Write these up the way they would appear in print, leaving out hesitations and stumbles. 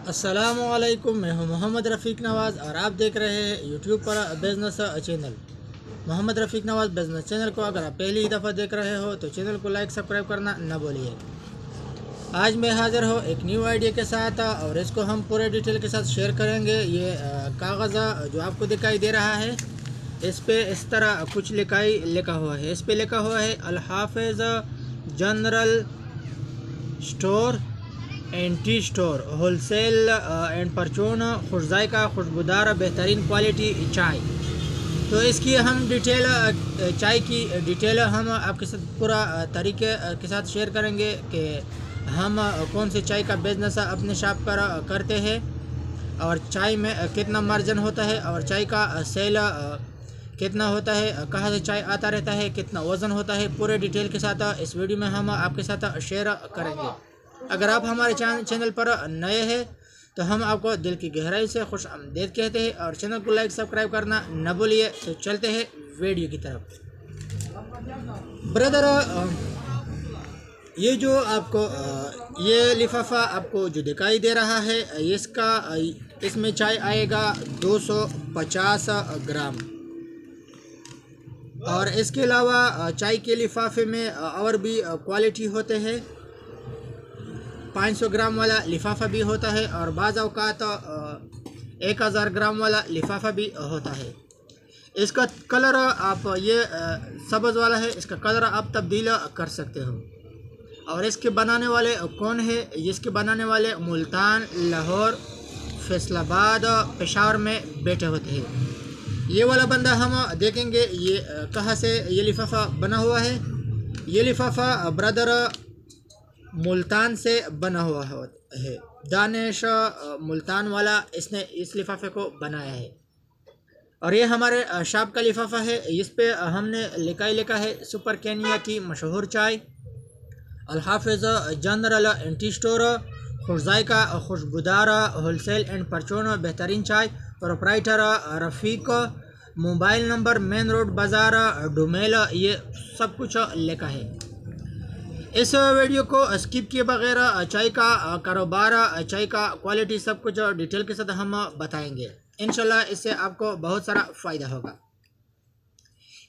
अस्सलामुअलैकुम, मैं हूं मोहम्मद रफ़ीक नवाज़ और आप देख रहे हैं यूट्यूब पर बिज़नेस चैनल। मोहम्मद रफ़ीक नवाज़ बिज़नेस चैनल को अगर आप पहली दफ़ा देख रहे हो तो चैनल को लाइक सब्सक्राइब करना न भूलिए। आज मैं हाज़िर हूँ एक न्यू आइडिया के साथ और इसको हम पूरे डिटेल के साथ शेयर करेंगे। ये कागज़ जो आपको दिखाई दे रहा है, इस पे इस तरह कुछ लिखा हुआ है। इस पे लिखा हुआ है अल हाफिज़ general store and T store wholesale and परचून खुशजायका खुशबूदार बेहतरीन क्वालिटी चाय। तो इसकी हम डिटेल चाय की डिटेल हम आपके साथ पूरा तरीके के साथ शेयर करेंगे कि हम कौन सी चाय का बिज़नेस अपने शॉप पर करते हैं और चाय में कितना मार्जिन होता है और चाय का सेल कितना होता है, कहाँ से चाय आता रहता है, कितना वज़न होता है, पूरे डिटेल के साथ इस वीडियो में हम आपके साथ शेयर करेंगे। अगर आप हमारे चैनल पर नए हैं तो हम आपको दिल की गहराई से खुश आमदीद कहते हैं और चैनल को लाइक सब्सक्राइब करना न भूलिए। तो चलते हैं वीडियो की तरफ। ब्रदर, ये जो आपको ये लिफाफा आपको जो दिखाई दे रहा है, इसमें चाय आएगा 250 ग्राम और इसके अलावा चाय के लिफाफे में और भी क्वालिटी होते हैं। 500 ग्राम वाला लिफाफा भी होता है और बाज़ औक़ात 1000 ग्राम वाला लिफाफा भी होता है। इसका कलर आप ये सब्ज़ वाला है, इसका कलर आप तब्दील कर सकते हो। और इसके बनाने वाले कौन है? इसके बनाने वाले मुल्तान, लाहौर, फैसलाबाद, पेशावर में बैठे होते हैं। ये वाला बंदा हम देखेंगे ये कहाँ से ये लिफाफा बना हुआ है। ये लिफाफा ब्रदर मुल्तान से बना हुआ है। दानिश मुल्तान वाला इसने इस लिफाफे को बनाया है और ये हमारे शॉप का लिफाफा है। इस पे हमने लिखा है सुपर केनिया की मशहूर चाय, अल हाफिज़ जनरल टी स्टोर, खुशजायका खुशबूदार होलसेल एंड परचून बेहतरीन चाय, प्रोप्राइटर रफ़ीक, मोबाइल नंबर, मेन रोड बाज़ार, डुमेल, ये सब कुछ लिखा है। इस वीडियो को स्किप किए बगैर चाय का कारोबार, चाय का क्वालिटी सब कुछ डिटेल के साथ हम बताएंगे। इंशाल्लाह इससे आपको बहुत सारा फ़ायदा होगा।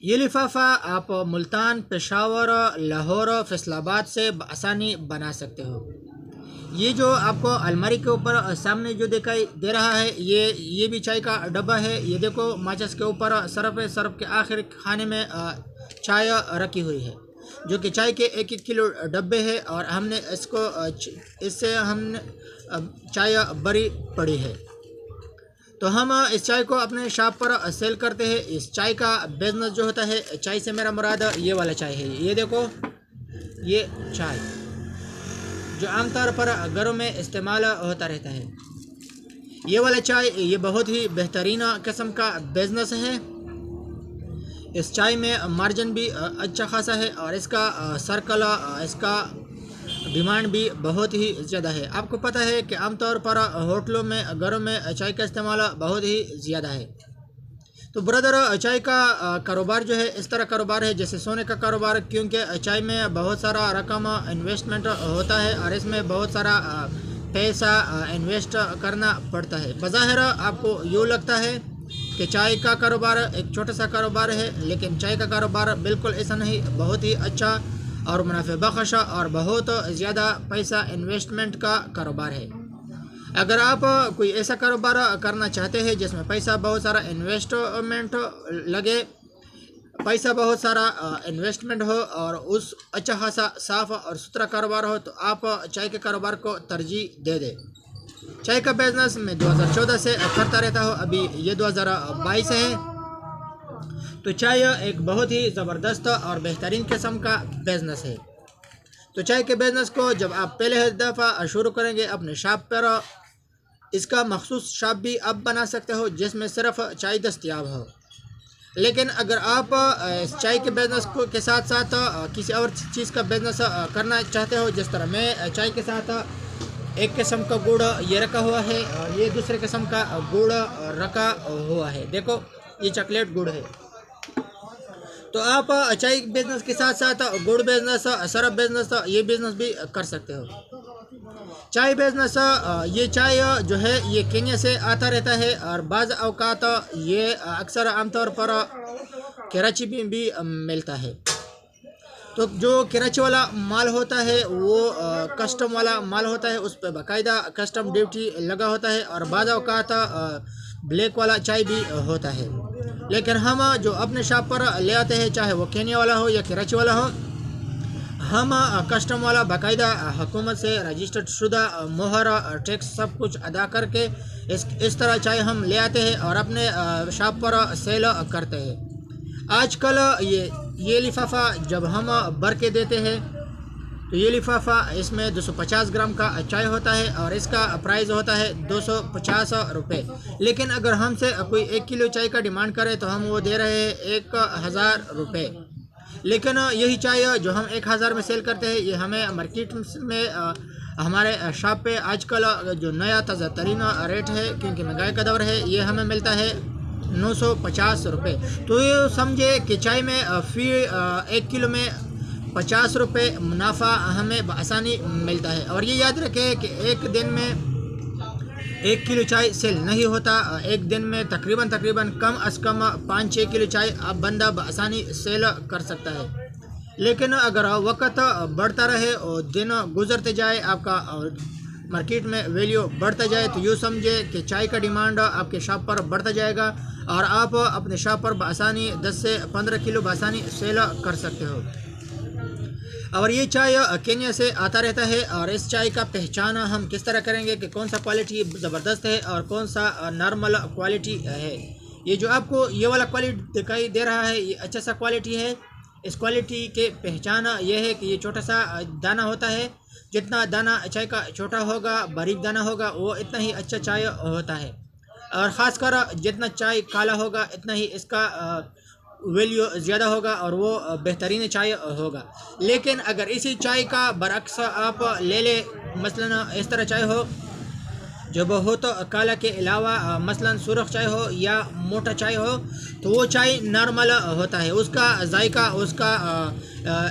ये लिफाफा आप मुल्तान, पेशावर, लाहौर, फैसलाबाद से आसानी बना सकते हो। ये जो आपको अलमारी के ऊपर सामने जो दिखाई दे रहा है, ये भी चाय का डब्बा है। ये देखो, माचिस के ऊपर सरफ है, सरफ के आखिर खाने में चाय रखी हुई है, जो कि चाय के 1-1 किलो डब्बे है और हमने इससे हमने चाय भरी पड़ी है। तो हम इस चाय को अपने शॉप पर सेल करते हैं। इस चाय का बिजनेस जो होता है, चाय से मेरा मुराद ये वाला चाय है। ये देखो, ये चाय जो आमतौर पर घरों में इस्तेमाल होता रहता है, ये वाला चाय ये बहुत ही बेहतरीन किस्म का बिजनेस है। इस चाय में मार्जिन भी अच्छा खासा है और इसका सर्कल, इसका डिमांड भी बहुत ही ज़्यादा है। आपको पता है कि आमतौर पर होटलों में, घरों में चाय का इस्तेमाल बहुत ही ज़्यादा है। तो ब्रदर, चाय का कारोबार जो है इस तरह कारोबार है जैसे सोने का कारोबार, क्योंकि चाय में बहुत सारा रकम इन्वेस्टमेंट होता है और इसमें बहुत सारा पैसा इन्वेस्ट करना पड़ता है। बज़ाहिर आपको यूँ लगता है कि चाय का कारोबार एक छोटा सा कारोबार है, लेकिन चाय का कारोबार बिल्कुल ऐसा नहीं, बहुत ही अच्छा और मुनाफे बख्श और बहुत ज़्यादा पैसा इन्वेस्टमेंट का कारोबार है। अगर आप कोई ऐसा कारोबार करना चाहते हैं जिसमें पैसा बहुत सारा इन्वेस्टमेंट लगे, पैसा बहुत सारा इन्वेस्टमेंट हो और उस अच्छा खासा साफ़ और सुथरा कारोबार हो, तो आप चाय के कारोबार को तरजीह दे दें। चाय का बिज़नेस मैं 2014 से करता रहता हूँ, अभी ये 2022 है। तो चाय एक बहुत ही ज़बरदस्त और बेहतरीन किस्म का बिज़नेस है। तो चाय के बिज़नेस को जब आप पहले दफ़ा शुरू करेंगे अपने शॉप पर, इसका मखसूस शॉप भी आप बना सकते हो जिसमें सिर्फ चाय दस्तयाब हो। लेकिन अगर आप इस चाय के बिज़नेस को के साथ साथ किसी और चीज़ का बिज़नेस करना चाहते हो, जिस तरह मैं चाय के साथ एक किस्म का गुड़ ये रखा हुआ है और ये दूसरे किस्म का गुड़ रखा हुआ है, देखो ये चॉकलेट गुड़ है। तो आप चाय बिज़नेस के साथ साथ गुड़ बिज़नेस, सरफ बिज़नेस, ये बिज़नेस भी कर सकते हो। चाय बिजनेस ये चाय जो है ये केन्या से आता रहता है और बाज़ औक़ात ये अक्सर आमतौर पर कराची में भी मिलता है। तो जो कराची वाला माल होता है वो कस्टम वाला माल होता है, उस पर बाकायदा कस्टम ड्यूटी लगा होता है और बाज़ औक़ात ब्लैक वाला चाय भी होता है। लेकिन हम जो अपने शॉप पर ले आते हैं, चाहे वो केन्या वाला हो या कराची वाला हो, हम कस्टम वाला बाकायदा हुकूमत से रजिस्टर्ड शुदा मोहर टैक्स सब कुछ अदा करके इस तरह चाय हम ले आते हैं और अपने शॉप पर सेल करते हैं। आजकल ये लिफाफा जब हम भर के देते हैं तो ये लिफाफा इसमें 250 ग्राम का चाय होता है और इसका प्राइस होता है 250 रुपये। लेकिन अगर हमसे कोई 1 किलो चाय का डिमांड करे तो हम वो दे रहे हैं 1000 रुपये। लेकिन यही चाय जो हम 1000 में सेल करते हैं ये हमें मार्केट में हमारे शॉप पे आजकल जो नया ताज़ा तरीन रेट है, क्योंकि महंगाई का दौर है, ये हमें मिलता है 950 रुपये। तो ये समझे कि चाय में फी 1 किलो में 50 रुपये मुनाफा हमें आसानी मिलता है। और ये याद रखें कि एक दिन में 1 किलो चाय सेल नहीं होता। एक दिन में तकरीबन कम अज़ कम 5-6 किलो चाय अब बंदा आसानी सेल कर सकता है। लेकिन अगर वक्त बढ़ता रहे और दिन गुजरते जाए, आपका मार्केट में वैल्यू बढ़ता जाए, तो यूँ समझे कि चाय का डिमांड आपके शॉप पर बढ़ता जाएगा और आप अपने शॉप पर आसानी 10 से 15 किलो आसानी सेल कर सकते हो। और ये चाय केन्या से आता रहता है और इस चाय का पहचान हम किस तरह करेंगे कि कौन सा क्वालिटी ज़बरदस्त है और कौन सा नॉर्मल क्वालिटी है। ये जो आपको ये वाला क्वालिटी दिखाई दे रहा है ये अच्छा सा क्वालिटी है। इस क्वालिटी के पहचान ये है कि ये छोटा सा दाना होता है। जितना दाना चाय का छोटा होगा, बारीक दाना होगा, वो इतना ही अच्छा चाय होता है। और ख़ासकर जितना चाय काला होगा इतना ही इसका वैल्यू ज़्यादा होगा और वो बेहतरीन चाय होगा। लेकिन अगर इसी चाय का बरअक्स आप ले ले, मसलन इस तरह चाय हो जो बहुत काला के अलावा मसलन सुरख चाय हो या मोटा चाय हो, तो वो चाय नॉर्मल होता है। उसका जायका, उसका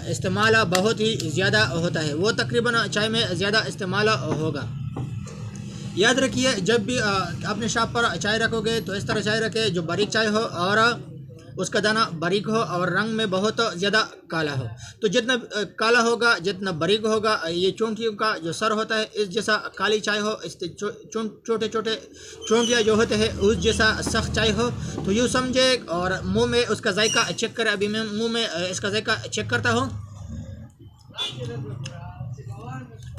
इस्तेमाल बहुत ही ज़्यादा होता है। वो तकरीबन चाय में ज़्यादा इस्तेमाल होगा। याद रखिए, जब भी अपने शॉप पर चाय रखोगे तो इस तरह चाय रखें जो बारीक चाय हो और उसका दाना बारीक हो और रंग में बहुत ज़्यादा काला हो। तो जितना काला होगा, जितना बारीक होगा, ये चोंटियों का जो सर होता है इस जैसा काली चाय हो, इस छोटे छोटे चोंटियाँ जो होते हैं उस जैसा सख्त चाय हो, तो यूँ समझे। और मुंह में उसका जायका चेक करें। अभी मैं मुंह में इसका जायका चेक करता हूँ।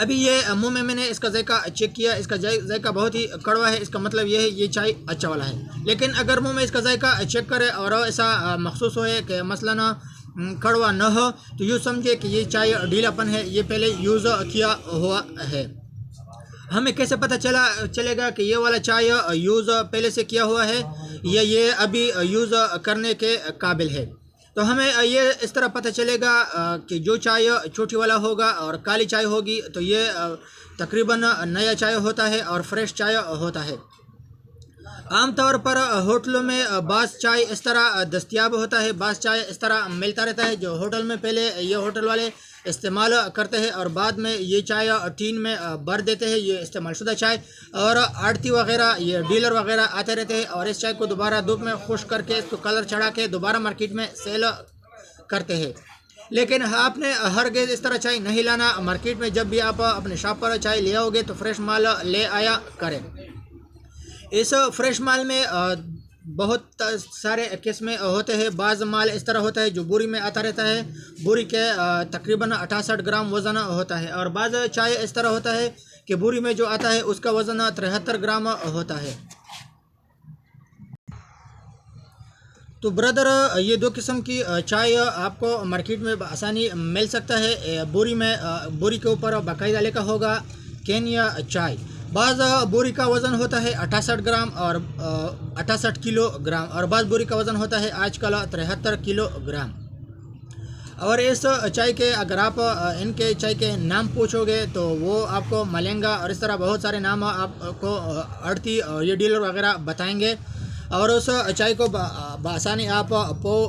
अभी ये मुंह में मैंने इसका जायका चेक किया, इसका जायका बहुत ही कड़वा है। इसका मतलब ये है ये चाय अच्छा वाला है। लेकिन अगर मुंह में इसका जायका चेक करे और ऐसा महसूस हो कि मसलन कड़वा न हो, तो यूँ समझे कि ये चाय ढीलापन है, ये पहले यूज़ किया हुआ है। हमें कैसे पता चलेगा कि ये वाला चाय यूज़ पहले से किया हुआ है या ये अभी यूज़ करने के काबिल है? तो हमें ये इस तरह पता चलेगा कि जो चाय छोटी वाला होगा और काली चाय होगी तो ये तकरीबन नया चाय होता है और फ्रेश चाय होता है। आमतौर पर होटलों में बास चाय इस तरह दस्तयाब होता है, बास चाय इस तरह मिलता रहता है जो होटल में पहले ये होटल वाले इस्तेमाल करते हैं और बाद में ये चाय टीन में भर देते हैं, ये इस्तेमाल शुदा चाय। और आड़ती वगैरह, ये डीलर वगैरह आते रहते हैं और इस चाय को दोबारा धूप में खुश करके इसको कलर चढ़ा के दोबारा मार्केट में सेल करते हैं। लेकिन आपने हर गेज इस तरह चाय नहीं लाना। मार्केट में जब भी आप अपने शॉप पर चाय ले आओगे तो फ्रेश माल ले आया करें। इस फ्रेश माल में बहुत सारे किस्में होते हैं। बाज़ माल इस तरह होता है जो बोरी में आता रहता है, बोरी के तकरीबन 68 ग्राम वज़न होता है। और बाज़ चाय इस तरह होता है कि बोरी में जो आता है उसका वज़न 73 ग्राम होता है। तो ब्रदर, ये दो किस्म की चाय आपको मार्केट में आसानी मिल सकता है। बोरी में बोरी के ऊपर बाकायदा लिखा होगा केन्या चाय। बाज़ बोरी का वज़न होता है 68 ग्राम और 68 किलोग्राम और बाज़ बोरी का वज़न होता है आजकल 73 किलोग्राम। और इस चाय के अगर आप इनके चाय के नाम पूछोगे तो वो आपको मलेंगा और इस तरह बहुत सारे नाम आपको आड़ती और ये डीलर वगैरह बताएंगे। और उस चाय को बआसानी आप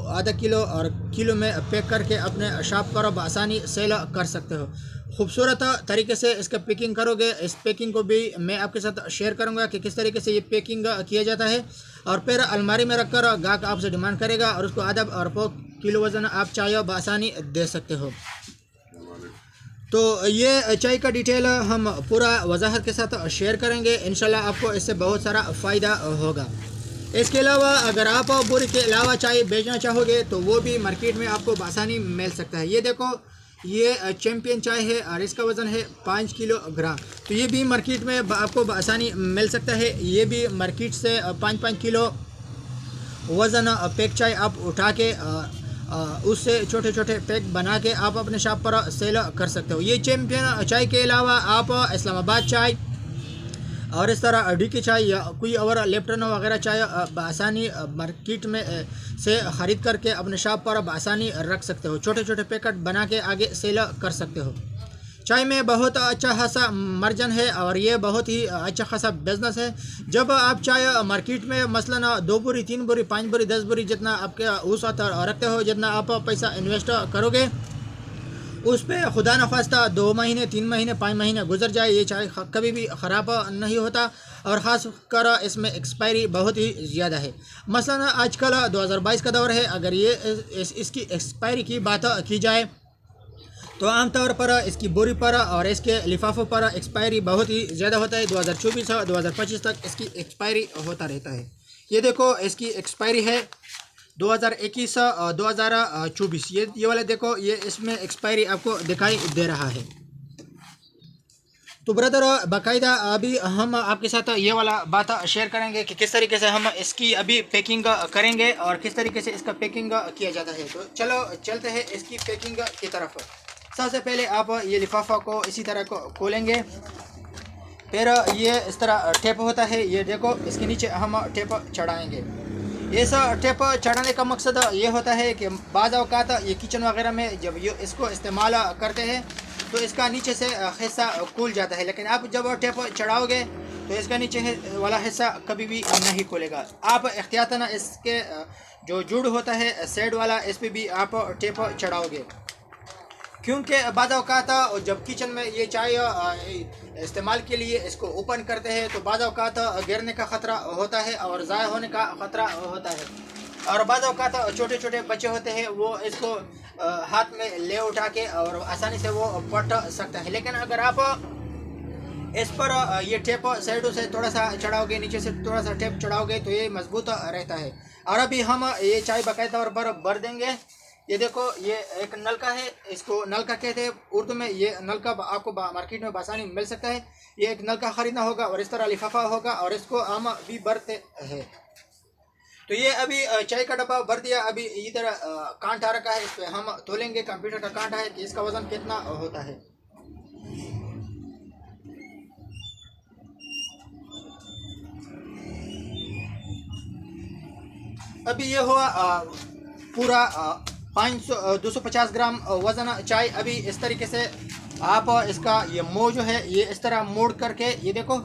आधा किलो और किलो में पैक करके अपने शॉप पर बआसानी सेल कर सकते हो। खूबसूरत तरीके से इसका पैकिंग करोगे। इस पैकिंग को भी मैं आपके साथ शेयर करूंगा कि किस तरीके से ये पैकिंग किया जाता है, और फिर अलमारी में रखकर गाहक आपसे डिमांड करेगा और उसको आधा और 1 किलो वज़न आप चाय बआसानी दे सकते हो। तो ये चाय का डिटेल हम पूरा वजाहत के साथ शेयर करेंगे, इंशाल्लाह आपको इससे बहुत सारा फ़ायदा होगा। इसके अलावा अगर आप बोरी के अलावा चाय बेचना चाहोगे तो वो भी मार्केट में आपको बआसानी मिल सकता है। ये देखो, ये चैम्पियन चाय है और इसका वज़न है 5 किलोग्राम। तो ये भी मार्केट में आपको बआसानी मिल सकता है। ये भी मार्केट से 5-5 किलो वज़न पैक चाय आप उठा के उससे छोटे छोटे पैक बना के आप अपने शॉप पर सेल कर सकते हो। ये चैम्पियन चाय के अलावा आप इस्लामाबाद चाय और इस तरह डी की चाय या कोई और लेप्टन वगैरह चाय बआसानी मार्केट में से ख़रीद करके अपने शॉप पर बआसानी रख सकते हो। छोटे छोटे पैकेट बना के आगे सेल कर सकते हो। चाय में बहुत अच्छा खासा मार्जिन है और ये बहुत ही अच्छा खासा बिजनेस है। जब आप चाय मार्केट में मसलन 2 बोरी 3 बोरी 5 बोरी 10 बोरी जितना आपके उस वक्त रखते हो, जितना आप पैसा इन्वेस्ट करोगे उस पर खुदा न खास्ता 2 महीने 3 महीने 5 महीने गुजर जाए, ये चाय कभी भी ख़राब नहीं होता और ख़ास कर इसमें एक्सपायरी बहुत ही ज़्यादा है। मसलन आजकल 2022 का दौर है, अगर ये इसकी एक्सपायरी की बात की जाए तो आमतौर पर इसकी बोरी पर और इसके लिफाफों पर एक्सपायरी बहुत ही ज़्यादा होता है। 2024 और 2025 तक इसकी एक्सपायरी होता रहता है। ये देखो, इसकी एक्सपायरी है 2021 और 2024। ये वाले देखो, ये इसमें एक्सपायरी आपको दिखाई दे रहा है। तो ब्रदर बाकायदा अभी हम आपके साथ ये वाला बात शेयर करेंगे कि किस तरीके से हम इसकी अभी पैकिंग करेंगे और किस तरीके से इसका पैकिंग किया जाता है। तो चलो चलते हैं इसकी पैकिंग की तरफ। सबसे पहले आप ये लिफाफा को इसी तरह को खोलेंगे, फिर ये इस तरह टेप होता है, ये देखो इसके नीचे हम टेप चढ़ाएंगे। इस टेप चढ़ाने का मकसद ये होता है कि बाज़ औक़ात ये किचन वगैरह में जब ये इसको इस्तेमाल करते हैं तो इसका नीचे से हिस्सा खुल जाता है, लेकिन आप जब टेप चढ़ाओगे तो इसका नीचे वाला हिस्सा कभी भी नहीं खुलेगा। आप एहतियातन इसके जो जुड़ होता है साइड वाला, इस पर भी आप टेप चढ़ाओगे, क्योंकि बाज़ औक़ात जब किचन में ये चाय इस्तेमाल के लिए इसको ओपन करते हैं तो बाज़ औक़ात गिरने का ख़तरा होता है और ज़ाया होने का ख़तरा होता है। और बाज़ औक़ात छोटे छोटे बच्चे होते हैं, वो इसको हाथ में ले उठा के और आसानी से वो पट सकता है। लेकिन अगर आप इस पर ये टेप साइडों से थोड़ा सा चढ़ाओगे, नीचे से थोड़ा सा टेप चढ़ाओगे तो ये मजबूत रहता है। और अभी हम ये चाय बाकायदा तौर पर भर देंगे। ये देखो, ये एक नलका है, इसको नलका कहते हैं उर्दू में। ये नलका आपको मार्केट में आसानी मिल सकता है। ये एक नलका ख़रीदना होगा और इस तरह लिफाफा होगा और इसको हम भी भरते हैं। तो ये अभी चाय का डब्बा भर दिया। अभी इधर कांटा रखा है, इस पर हम तोलेंगे। कंप्यूटर का कांटा है कि इसका वज़न कितना होता है। अभी ये हुआ पूरा 250 ग्राम वज़न चाय। अभी इस तरीके से आप इसका ये मुँह जो है ये इस तरह मोड़ करके, ये देखो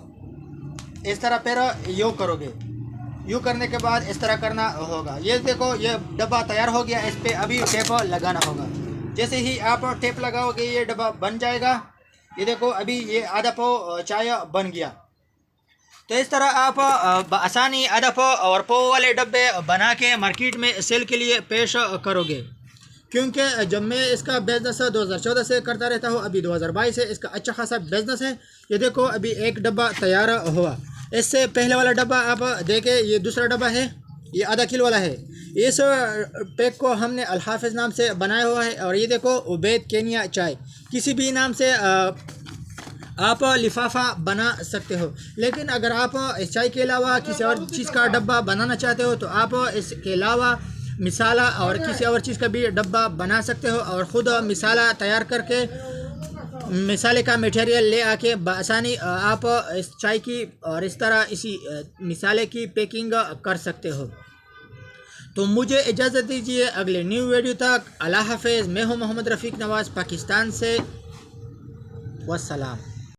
इस तरह फिर यूँ करोगे। यूँ करने के बाद इस तरह करना होगा। ये देखो, ये डब्बा तैयार हो गया। इस पर अभी टेप लगाना होगा। जैसे ही आप टेप लगाओगे ये डब्बा बन जाएगा। ये देखो, अभी ये आधा पाव चाय बन गया। तो इस तरह आप आसानी आधा पाव और पाव वाले डब्बे बना के मार्केट में सेल के लिए पेश करोगे। क्योंकि जब मैं इसका बिज़नेस 2014 से करता रहता हूँ, अभी 2022 से इसका अच्छा खासा बिज़नेस है। ये देखो, अभी एक डब्बा तैयार हुआ। इससे पहले वाला डब्बा आप देखें, ये दूसरा डब्बा है, ये आधा किलो वाला है। इस पैक को हमने अल हाफिज़ नाम से बनाया हुआ है। और ये देखो, उबैद केनिया चाय, किसी भी नाम से आप लिफाफा बना सकते हो। लेकिन अगर आप इस चाय के अलावा किसी और चीज़ का डब्बा बनाना चाहते हो तो आप इसके अलावा मिसाला और किसी और चीज़ का भी डब्बा बना सकते हो और ख़ुद मिसाला तैयार करके मिसाले का मटेरियल ले आके बआसानी आप इस चाय की और इस तरह इसी मिसाले की पैकिंग कर सकते हो। तो मुझे इजाज़त दीजिए, अगले न्यू वीडियो तक अल्लाह हाफ़िज़। मैं हूँ मोहम्मद रफ़ीक नवाज़, पाकिस्तान से। वस्सलाम।